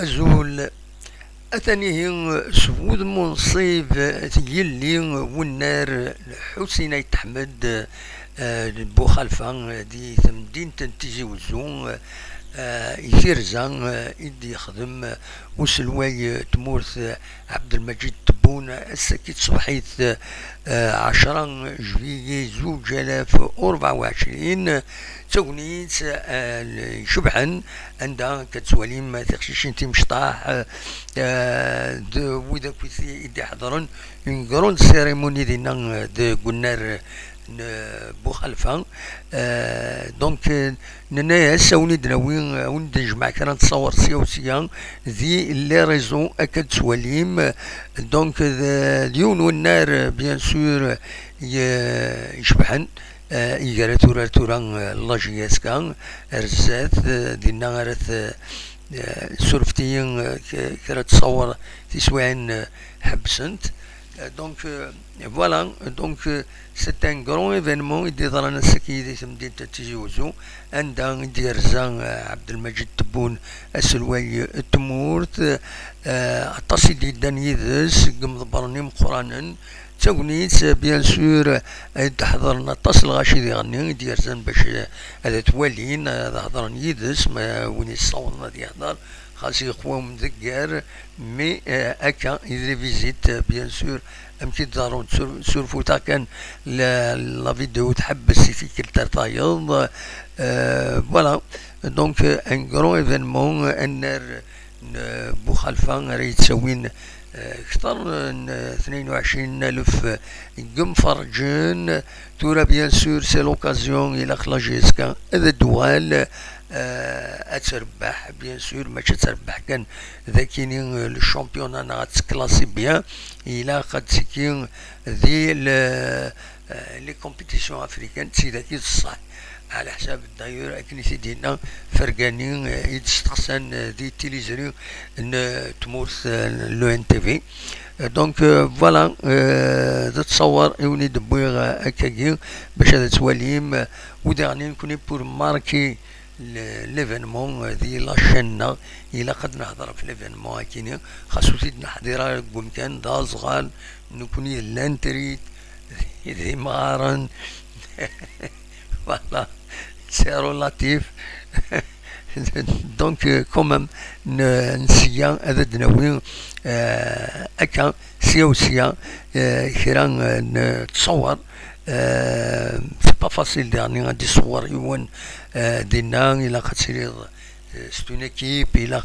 أزول أثنيه سود منصيب تجلي والنار حسين يتحمد بو خلفان دي ثمدين تنتجي وزون يفرزا يدي يخدم وسلواي تمورث عبد المجيد تبون السكيت صبحيت 10 جويلية 2024 تونيت شبعا عندها كتواليم تخشيشين تيمشطاح وإذا كنت يدي حضرن ينقرون سيريموني دينا قلنا بو خلفان دونك ننايا ساوني دناوين ون نجمع كرا نتصور سياسيا ذي لي ريزون اكد تواليم دونك اليون والنار بيان سور يشبحن يقرا تورا لاجياسكا رزات دينا غارت سورفتيين كرا تصور تسوين حبسنت donc voilà, donc c'est un grand événement. Il dit dans la sécurité samedi Tizi Ouzou عندنا ديرزان عبد المجيد تبون السلوي تمورت التصيد دانيدس قمضبرني مقرانا تونيت بيان سور تحضرنا اتصل غاشي يغني ديرزان باش هذا توالين هذا هضر يدس ما وين يصورنا دي هضر خاص يقوى مذكر مي اكا يدري فيزيت بيان سور امشي دارون سورفوتا كان لا فيديو تحبس في كل تايض فوالا دونك ان كرون ايفينمون النار بو خلفان راه يتسوين اكثر من 22,000 قم فرجين تورا بيان سور سي لوكازيون الى خلاجيسكا هذا الدوال اتربح بيان سور ماشي تربح كان ذاكينين الشامبيون انا غتكلاسي بيان الى قد سكين ذي لي كومبيتيسيون افريكان تسي ذاكي الصح على حساب الداير اكنيتي ديالنا فرقانين يتستحسن دي تيليزري تمورث لو ان تي في دونك فوالا تتصور يوني دبويغ هكاكي باش هذا تواليم وداني نكوني بور ماركي ليفينمون ذي لاشينا الى قد نهضر في ليفينمون هكيني خاصو تيد نحضيرها كان دا صغار نكوني لانتريت ذي مغارن voilà, c'est relatif. Donc, quand même, نسيا هذا دناوي أكا سياسيا كيران نتصور سي با فاسيل ديرني غادي يصور يوان دينا إلا خاطر سي اون ايكيب إلا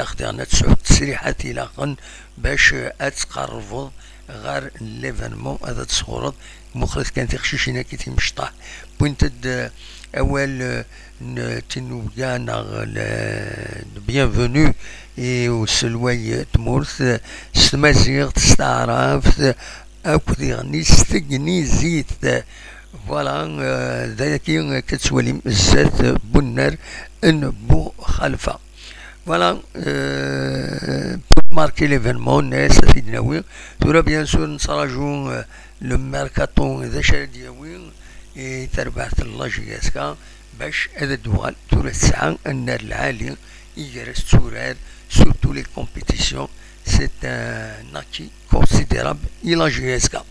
خدينا تسريحات إلا خن باش أتقربوا غير ليفينمون هذا تصورت مخرج كان تخشيشنا كي تيمشطح بوينتد اول تنوجانا بيانفونو اي وسلوي تمورث ستمازيغ تستعرف اكو ديغني ستغني زيت فوالا ذاكي كتسولي الزات بنار ان بو خلفه فوالا ماركي ليفينمون ناس تيدناوي تورا بيان سور نصراجو لو ميركاتون ذا شادياوي تربحت اللاجياسكا باش هذا الدوال تورا الساعة النار العالي يجرس توراد سورتو لي كومبيتيسيون سي ان اكي كونسيديرابل لاجياسكا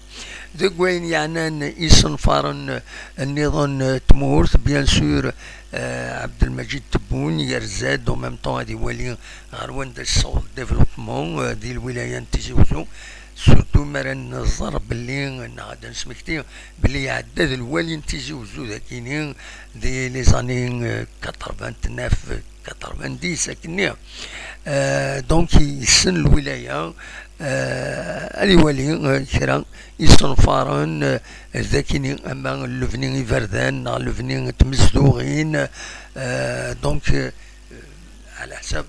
ذوك وين يعني يصنفارن النظام تمورث بيان سور عبد المجيد تبون يرزاد و ميم طون هادي والي غروان دا الصوت ديفلوبمون ديال الولاية تيزي وزو سورتو مرا نظر بلي غادا نسمكتي بلي عداد الوالي تيزي وزو ذاكينين دي لي زاني 89 90 ساكنين دونك يسن الولاية الوالي كرا يصنفارن ذاكينين اما اللفنين يفردان اللفنين تمزدوغين دونك على حساب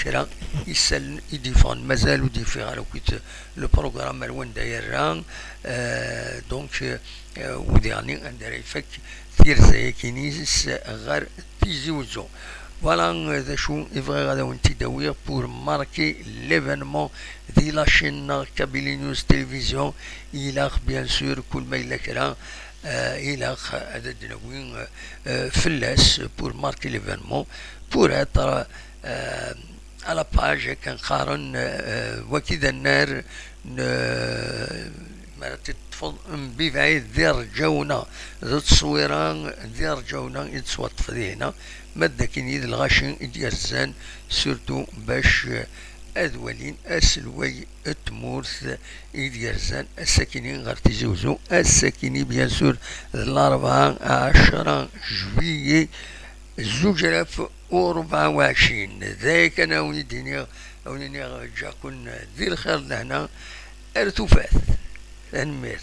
كرا يسال يديفون مازال وديفي على كويت لو بروغرام الوان دايران دونك ودياني اندر يفك ثير زي كينيس غير تيزي وزو فوالا ذا شو يبغي غادا وانتي داوية بور ماركي ليفينمون دي لا شين كابيلي نيوز تلفزيون إلاخ بيان سور كل ما إلا كرا إلى عدد نوين فلاس بور ماركي ليفينمون بور être على باج كنقارن وكذا النار ما تتفض ببعيد دير جونا ذو تصويران دير جونا يتصوت فدينا مادة كين يد الغاشين يديرزان سورتو باش أذولين أسلوي التمورث يديرزان الساكنين غير تيزوزو الساكنين بيان سور الأربعة عشرة جويي زوج آلاف وربعة وعشرين ذاك أنا وني جاكون ذي الخير لهنا ارتفاث تنمير